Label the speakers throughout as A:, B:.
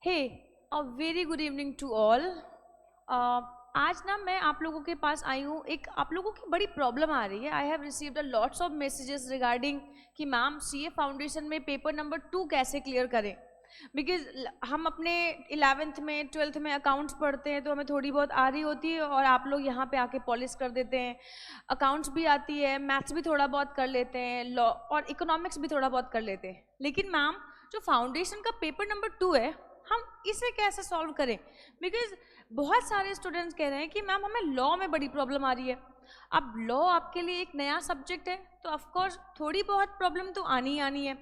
A: Hey a very good evening to all. आज ना मैं आप लोगों के पास आई हूँ, एक आप लोगों की बड़ी प्रॉब्लम आ रही है। I have received a lots of messages regarding कि मैम सीए फाउंडेशन में पेपर नंबर 2 कैसे क्लियर करें। बिकॉज हम अपने 11th में 12th में अकाउंट्स पढ़ते हैं तो हमें थोड़ी बहुत आ रही होती है और आप लोग यहाँ पे आके पॉलिश कर देते हैं। अकाउंट्स भी आती है, मैथ्स भी थोड़ा बहुत कर लेते हैं, लॉ और इकोनॉमिक्स भी थोड़ा बहुत कर लेते हैं। लेकिन मैम जो फाउंडेशन का पेपर नंबर 2 है, हम इसे कैसे सॉल्व करें। बिकॉज बहुत सारे स्टूडेंट्स कह रहे हैं कि मैम हमें लॉ में बड़ी प्रॉब्लम आ रही है। अब लॉ आपके लिए एक नया सब्जेक्ट है तो ऑफकोर्स थोड़ी बहुत प्रॉब्लम तो आनी ही आनी है।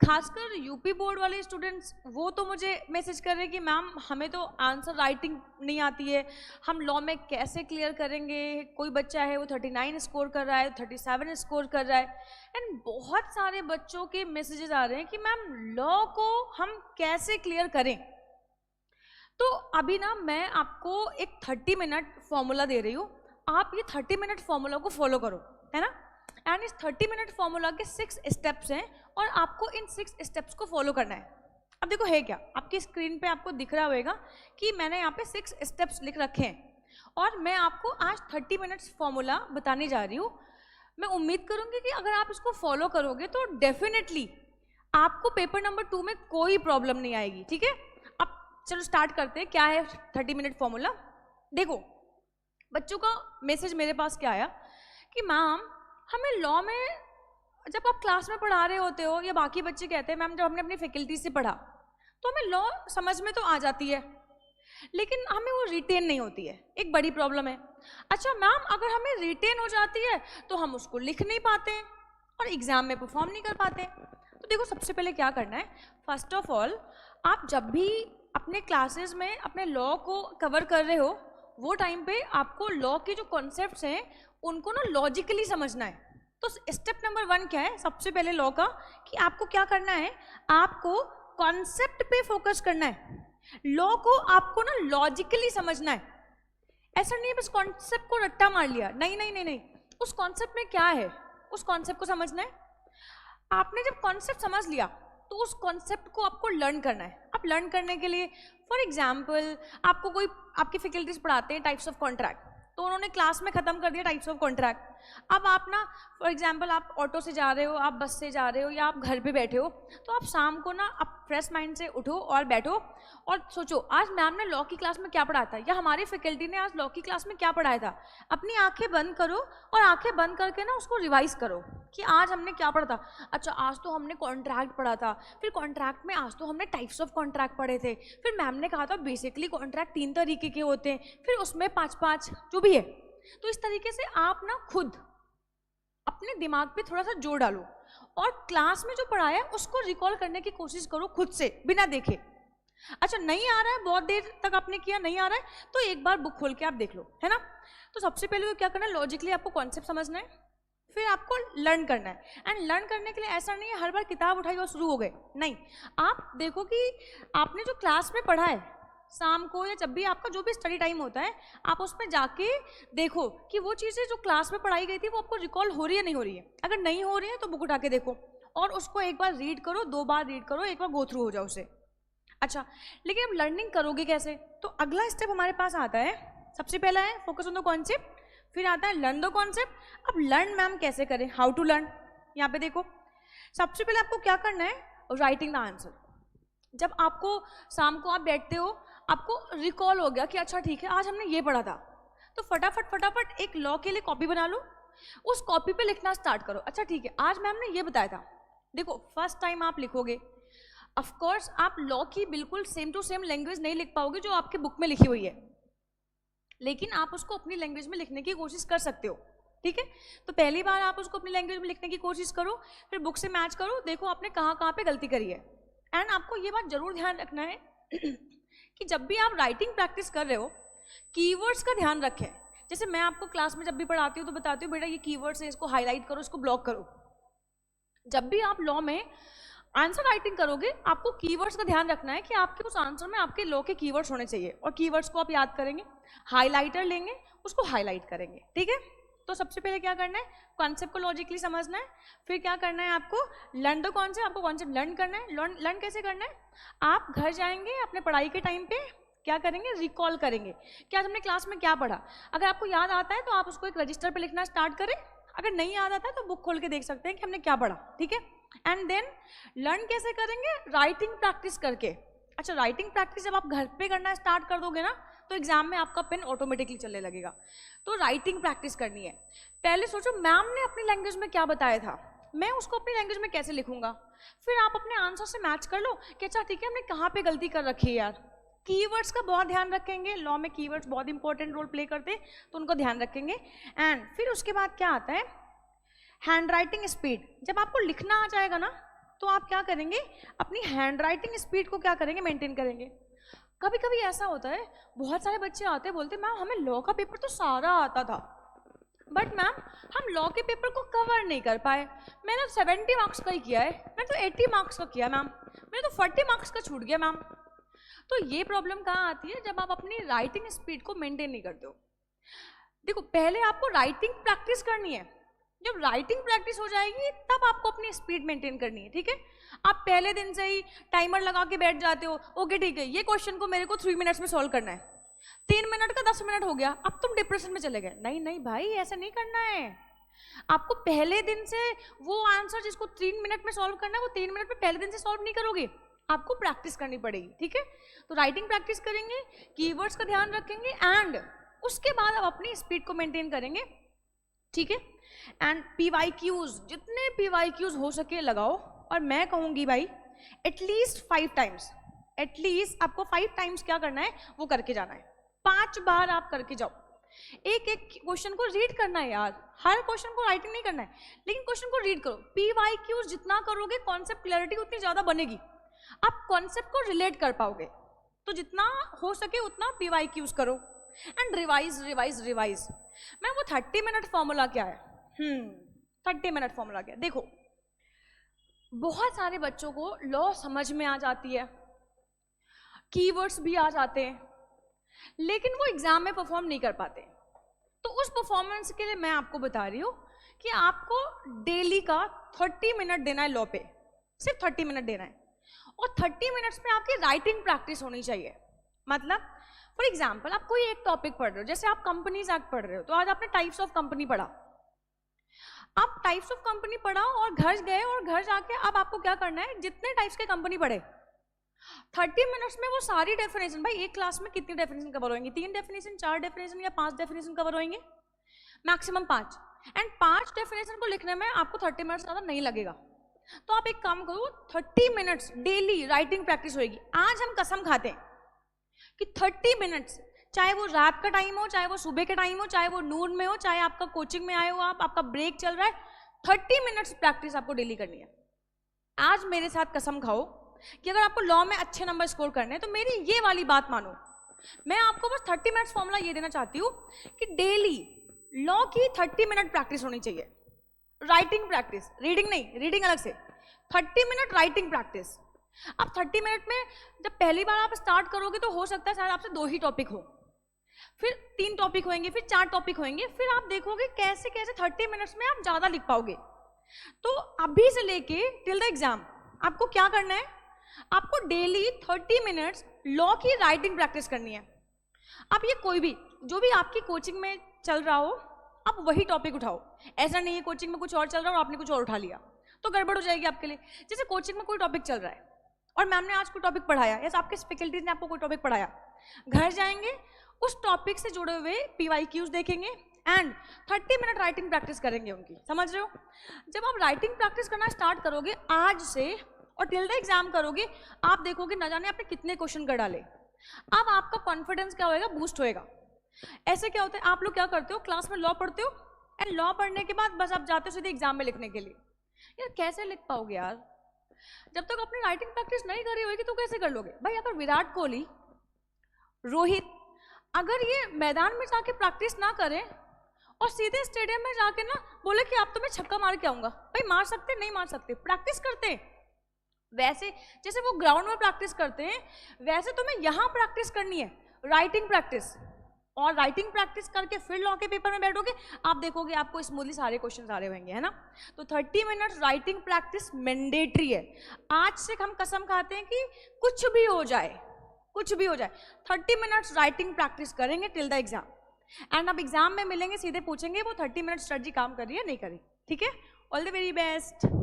A: खासकर यूपी बोर्ड वाले स्टूडेंट्स वो तो मुझे मैसेज कर रहे हैं कि मैम हमें तो आंसर राइटिंग नहीं आती है, हम लॉ में कैसे क्लियर करेंगे। कोई बच्चा है वो 39 स्कोर कर रहा है, 37 स्कोर कर रहा है। एंड बहुत सारे बच्चों के मैसेजेस आ रहे हैं कि मैम लॉ को हम कैसे क्लियर करें। तो अभी ना मैं आपको एक 30 मिनट फॉर्मूला दे रही हूँ, आप ये 30 मिनट फॉर्मूला को फॉलो करो, है ना। एंड इस 30 मिनट फॉर्मूला के 6 स्टेप्स हैं और आपको इन 6 स्टेप्स को फॉलो करना है। अब देखो है क्या, आपकी स्क्रीन पे आपको दिख रहा होगा कि मैंने यहाँ पे 6 स्टेप्स लिख रखे हैं और मैं आपको आज 30 मिनट्स फॉर्मूला बताने जा रही हूँ। मैं उम्मीद करूँगी कि अगर आप इसको फॉलो करोगे तो डेफिनेटली आपको पेपर नंबर 2 में कोई प्रॉब्लम नहीं आएगी, ठीक है। अब चलो स्टार्ट करते हैं, क्या है 30 मिनट फॉर्मूला। देखो बच्चों का मैसेज मेरे पास क्या आया कि मैम हमें लॉ में जब आप क्लास में पढ़ा रहे होते हो या बाकी बच्चे कहते हैं मैम जब हमने अपनी फैकल्टी से पढ़ा तो हमें लॉ समझ में तो आ जाती है लेकिन हमें वो रिटेन नहीं होती है, एक बड़ी प्रॉब्लम है। अच्छा मैम अगर हमें रिटेन हो जाती है तो हम उसको लिख नहीं पाते और एग्जाम में परफॉर्म नहीं कर पाते। तो देखो सबसे पहले क्या करना है, फर्स्ट ऑफ ऑल आप जब भी अपने क्लासेस में अपने लॉ को कवर कर रहे हो वो टाइम पे आपको लॉ के जो कॉन्सेप्ट्स हैं उनको ना लॉजिकली समझना है। तो स्टेप नंबर 1 क्या है, सबसे पहले लॉ का, कि आपको क्या करना है, आपको कॉन्सेप्ट पे फोकस करना है। लॉ को आपको ना लॉजिकली समझना है। ऐसा नहीं है बस कॉन्सेप्ट को रट्टा मार लिया, नहीं नहीं नहीं नहीं, उस कॉन्सेप्ट में क्या है उस कॉन्सेप्ट को समझना है। आपने जब कॉन्सेप्ट समझ लिया तो उस कॉन्सेप्ट को आपको लर्न करना है। आप लर्न करने के लिए फॉर एग्जाम्पल आपको कोई आपकी फैकल्टीज पढ़ाते हैं टाइप्स ऑफ कॉन्ट्रैक्ट, तो उन्होंने क्लास में ख़त्म कर दिया टाइप्स ऑफ कॉन्ट्रैक्ट। अब आप ना फॉर एग्जांपल आप ऑटो से जा रहे हो, आप बस से जा रहे हो या आप घर पे बैठे हो, तो आप शाम को ना आप फ्रेश माइंड से उठो और बैठो और सोचो आज मैम ने लॉ की क्लास में क्या पढ़ाया था या हमारी फैकल्टी ने आज लॉ की क्लास में क्या पढ़ाया था। अपनी आंखें बंद करो और आंखें बंद करके ना उसको रिवाइज करो कि आज हमने क्या पढ़ा था। अच्छा आज तो हमने कॉन्ट्रैक्ट पढ़ा था, फिर कॉन्ट्रैक्ट में आज तो हमने टाइप्स ऑफ कॉन्ट्रैक्ट पढ़े थे, फिर मैम ने कहा था बेसिकली कॉन्ट्रैक्ट 3 तरीके के होते हैं, फिर उसमें 5-5 जो भी है। तो इस तरीके से आप ना खुद अपने दिमाग पे थोड़ा सा जोर डालो और क्लास में जो पढ़ाया है उसको रिकॉल करने की कोशिश करो खुद से बिना देखे। अच्छा नहीं आ रहा है, बहुत देर तक आपने किया नहीं आ रहा है तो एक बार बुक खोल के आप देख लो, है ना। तो सबसे पहले तो क्या करना है, लॉजिकली आपको कॉन्सेप्ट समझना है, फिर आपको लर्न करना है। एंड लर्न करने के लिए ऐसा नहीं है हर बार किताब उठाई और शुरू हो गए, नहीं। आप देखो कि आपने जो क्लास में पढ़ा है शाम को या जब भी आपका जो भी स्टडी टाइम होता है आप उसमें जाके देखो कि वो चीज़ें जो क्लास में पढ़ाई गई थी वो आपको रिकॉल हो रही है नहीं हो रही है। अगर नहीं हो रही है तो बुक उठा के देखो और उसको एक बार रीड करो, 2 बार रीड करो, एक बार गो थ्रू हो जाओ उसे। अच्छा लेकिन अब लर्निंग करोगे कैसे, तो अगला स्टेप हमारे पास आता है, सबसे पहला है फोकस ऑन द कॉन्सेप्ट, फिर आता है लर्न द कॉन्सेप्ट। अब लर्न मैम कैसे करें, हाउ टू लर्न। यहाँ पे देखो सबसे पहले आपको क्या करना है, राइटिंग द आंसर। जब आपको शाम को आप बैठते हो आपको रिकॉल हो गया कि अच्छा ठीक है आज हमने ये पढ़ा था, तो फटाफट एक लॉ के लिए कॉपी बना लो, उस कॉपी पे लिखना स्टार्ट करो। अच्छा ठीक है आज मैम ने ये बताया था। देखो फर्स्ट टाइम आप लिखोगे ऑफ कोर्स आप लॉ की बिल्कुल सेम टू सेम लैंग्वेज नहीं लिख पाओगे जो आपके बुक में लिखी हुई है, लेकिन आप उसको अपनी लैंग्वेज में लिखने की कोशिश कर सकते हो, ठीक है। तो पहली बार आप उसको अपनी लैंग्वेज में लिखने की कोशिश करो, फिर बुक से मैच करो, देखो आपने कहाँ पे गलती करी है। एंड आपको ये बात जरूर ध्यान रखना है कि जब भी आप राइटिंग प्रैक्टिस कर रहे हो कीवर्ड्स का ध्यान रखें। जैसे मैं आपको क्लास में जब भी पढ़ाती हूँ तो बताती हूँ बेटा ये कीवर्ड्स है, इसको हाईलाइट करो, इसको ब्लॉक करो। जब भी आप लॉ में आंसर राइटिंग करोगे आपको कीवर्ड्स का ध्यान रखना है कि आपके उस आंसर में आपके लॉ के कीवर्ड्स होने चाहिए और कीवर्ड्स को आप याद करेंगे, हाईलाइटर लेंगे उसको हाईलाइट करेंगे, ठीक है। तो सबसे पहले क्या करना है, कॉन्सेप्ट को लॉजिकली समझना है, फिर क्या करना है आपको, लर्न द कॉन्सेप्ट, आपको कॉन्सेप्ट लर्न करना है। लर्न कैसे करना है, आप घर जाएंगे अपने पढ़ाई के टाइम पे क्या करेंगे, रिकॉल करेंगे कि आज हमने क्लास में क्या पढ़ा। अगर आपको याद आता है तो आप उसको एक रजिस्टर पे लिखना स्टार्ट करें, अगर नहीं याद आता है तो बुक खोल के देख सकते हैं कि हमने क्या पढ़ा, ठीक है। एंड देन लर्न कैसे करेंगे, राइटिंग प्रैक्टिस करके। अच्छा, राइटिंग प्रैक्टिस जब आप घर पे करना स्टार्ट कर दोगे ना तो एग्जाम में आपका पेन ऑटोमेटिकली चलने लगेगा। तो राइटिंग प्रैक्टिस करनी है। पहले सोचो मैम ने अपनी लैंग्वेज में क्या बताया था, मैं उसको अपनी लैंग्वेज में कैसे लिखूंगा, फिर आप अपने आंसर से मैच कर लो कि अच्छा ठीक है हमने कहाँ पे गलती कर रखी है यार। कीवर्ड्स का बहुत ध्यान रखेंगे, लॉ में कीवर्ड्स बहुत इंपॉर्टेंट रोल प्ले करते हैं तो उनको ध्यान रखेंगे। एंड फिर उसके बाद क्या आता है, हैंड राइटिंग स्पीड। जब आपको लिखना आ जाएगा ना तो आप क्या करेंगे, अपनी हैंड राइटिंग स्पीड को क्या करेंगे, मेंटेन करेंगे। कभी कभी ऐसा होता है, बहुत सारे बच्चे आते हैं बोलते मैम हमें लॉ का पेपर तो सारा आता था बट मैम हम लॉ के पेपर को कवर नहीं कर पाए, मैंने तो 70 मार्क्स का ही किया है, मैंने तो 80 मार्क्स का किया मैम, मैंने तो 40 मार्क्स का छूट गया मैम। तो ये प्रॉब्लम कहाँ आती है, जब आप अपनी राइटिंग स्पीड को मेंटेन नहीं करते हो। देखो पहले आपको राइटिंग प्रैक्टिस करनी है, जब राइटिंग प्रैक्टिस हो जाएगी तब आपको अपनी स्पीड मेंटेन करनी है, ठीक है। आप पहले दिन से ही टाइमर लगा के बैठ जाते हो, ओके ठीक है ये क्वेश्चन को मेरे को 3 मिनट्स में सॉल्व करना है, 3 मिनट का 10 मिनट हो गया, अब तुम डिप्रेशन में चले गए। नहीं नहीं भाई, ऐसा नहीं करना है। आपको पहले दिन से वो आंसर जिसको 3 मिनट में सॉल्व करना है वो 3 मिनट में पहले दिन से सॉल्व नहीं करोगे, आपको प्रैक्टिस करनी पड़ेगी, ठीक है। तो राइटिंग प्रैक्टिस करेंगे, कीवर्ड्स का ध्यान रखेंगे एंड उसके बाद आप अपनी स्पीड को मेंटेन करेंगे, ठीक है। एंड PYQs, जितने PYQs हो सके लगाओ, और मैं कहूंगी भाई एटलीस्ट 5 टाइम्स, एटलीस्ट आपको 5 टाइम्स क्या करना है वो करके जाना है, 5 बार आप करके जाओ। एक एक क्वेश्चन को रीड करना है यार, हर क्वेश्चन को राइटिंग नहीं करना है लेकिन क्वेश्चन को रीड करो। PYQs जितना करोगे कॉन्सेप्ट क्लैरिटी उतनी ज्यादा बनेगी, आप कॉन्सेप्ट को रिलेट कर पाओगे। तो जितना हो सके उतना PYQs करो एंड रिवाइज रिवाइज रिवाइज। मैं वो 30 मिनट फॉर्मूला क्या है, 30 मिनट फॉर्मूला क्या, देखो बहुत सारे बच्चों को लॉ समझ में आ जाती है, कीवर्ड्स भी आ जाते हैं, लेकिन वो एग्जाम में परफॉर्म नहीं कर पाते। तो उस परफॉर्मेंस के लिए मैं आपको बता रही हूँ कि आपको डेली का 30 मिनट देना है लॉ पे, सिर्फ 30 मिनट देना है, और 30 मिनट्स में आपकी राइटिंग प्रैक्टिस होनी चाहिए। मतलब फॉर एग्जाम्पल आप कोई एक टॉपिक पढ़ रहे हो, जैसे आप कंपनीज एक्ट पढ़ रहे हो, तो आज आपने टाइप्स ऑफ कंपनी पढ़ा, आप टाइप्स ऑफ कंपनी पढ़ा और घर गए और घर जाके अब आपको क्या करना है, जितने टाइप्स के कंपनी पढ़े 30 मिनट्स में वो सारी डेफिनेशन, भाई एक क्लास में कितनी डेफिनेशन कवर होंगी, 3 डेफिनेशन, 4 डेफिनेशन या 5 डेफिनेशन कवर होंगे, मैक्सिमम 5, एंड 5 डेफिनेशन को लिखने में आपको 30 मिनट्स ज़्यादा नहीं लगेगा। तो आप एक काम करो, 30 मिनट्स डेली राइटिंग प्रैक्टिस होगी। आज हम कसम खाते हैं कि 30 मिनट्स, चाहे वो रात का टाइम हो, चाहे वो सुबह के टाइम हो, चाहे वो नून में हो, चाहे आपका कोचिंग में आए हो, आपका ब्रेक चल रहा है, 30 मिनट्स प्रैक्टिस आपको डेली करनी है। आज मेरे साथ कसम खाओ कि अगर आपको लॉ में अच्छे नंबर स्कोर करने हैं तो मेरी ये वाली बात मानो, मैं आपको बस 30 मिनट्स फॉर्मूला ये देना चाहती हूँ कि डेली लॉ की 30 मिनट प्रैक्टिस होनी चाहिए, राइटिंग प्रैक्टिस, रीडिंग नहीं, रीडिंग अलग से, 30 मिनट राइटिंग प्रैक्टिस। अब 30 मिनट में जब पहली बार आप स्टार्ट करोगे तो हो सकता है शायद आपसे 2 ही टॉपिक हो, फिर 3 टॉपिक होंगे, फिर 4 टॉपिक होंगे, फिर आप देखोगे कैसे कैसे 30 मिनट्स में आप ज्यादा लिख पाओगे। तो अभी से लेके टिल द एग्जाम आपको क्या करना है, आपको डेली 30 मिनट्स लॉ की राइटिंग प्रैक्टिस करनी है। आप ये कोई भी, जो भी आपकी कोचिंग में चल रहा हो, आप वही टॉपिक उठाओ। ऐसा नहीं है कोचिंग में कुछ और चल रहा है और आपने कुछ और उठा लिया तो गड़बड़ हो जाएगी आपके लिए। जैसे कोचिंग में कोई टॉपिक चल रहा है और मैम ने आज कोई टॉपिक पढ़ाया या आपके फैकल्टीज ने आपको कोई टॉपिक पढ़ाया, घर जाएंगे उस टॉपिक से जुड़े हुए PYQs देखेंगे एंड 30 मिनट राइटिंग प्रैक्टिस करेंगे उनकी, समझ रहे हो। जब आप राइटिंग प्रैक्टिस करना स्टार्ट करोगे आज से और टिल द एग्जाम करोगे, आप देखोगे न जाने आपने कितने क्वेश्चन कर डाले। अब आपका कॉन्फिडेंस क्या होएगा, बूस्ट होएगा। ऐसे क्या होता है, आप लोग क्या करते हो, क्लास में लॉ पढ़ते हो एंड लॉ पढ़ने के बाद बस आप जाते हो सीधे एग्जाम में लिखने के लिए। यार कैसे लिख पाओगे यार, जब तक अपनी राइटिंग प्रैक्टिस नहीं करी होगी तो कैसे कर लोगे। भाई अगर विराट कोहली, रोहित, अगर ये मैदान में जाके प्रैक्टिस ना करें और सीधे स्टेडियम में जाके ना बोले कि आप तो मैं छक्का मार के आऊंगा, भाई मार सकते नहीं मार सकते, प्रैक्टिस करते। वैसे जैसे वो ग्राउंड में प्रैक्टिस करते हैं वैसे तुम्हें यहाँ प्रैक्टिस करनी है, राइटिंग प्रैक्टिस। और राइटिंग प्रैक्टिस करके फिर लॉ के पेपर में बैठोगे, आप देखोगे आपको स्मूथली सारे क्वेश्चन आ रहे होंगे, है ना। तो 30 मिनट्स राइटिंग प्रैक्टिस मैंडेटरी है। आज से हम कसम खाते हैं कि कुछ भी हो जाए, कुछ भी हो जाए, 30 मिनट्स राइटिंग प्रैक्टिस करेंगे टिल द एग्जाम। एंड अब एग्जाम में मिलेंगे, सीधे पूछेंगे वो 30 मिनट स्ट्रेटजी काम कर रही है नहीं कर रही, ठीक है। All the very best.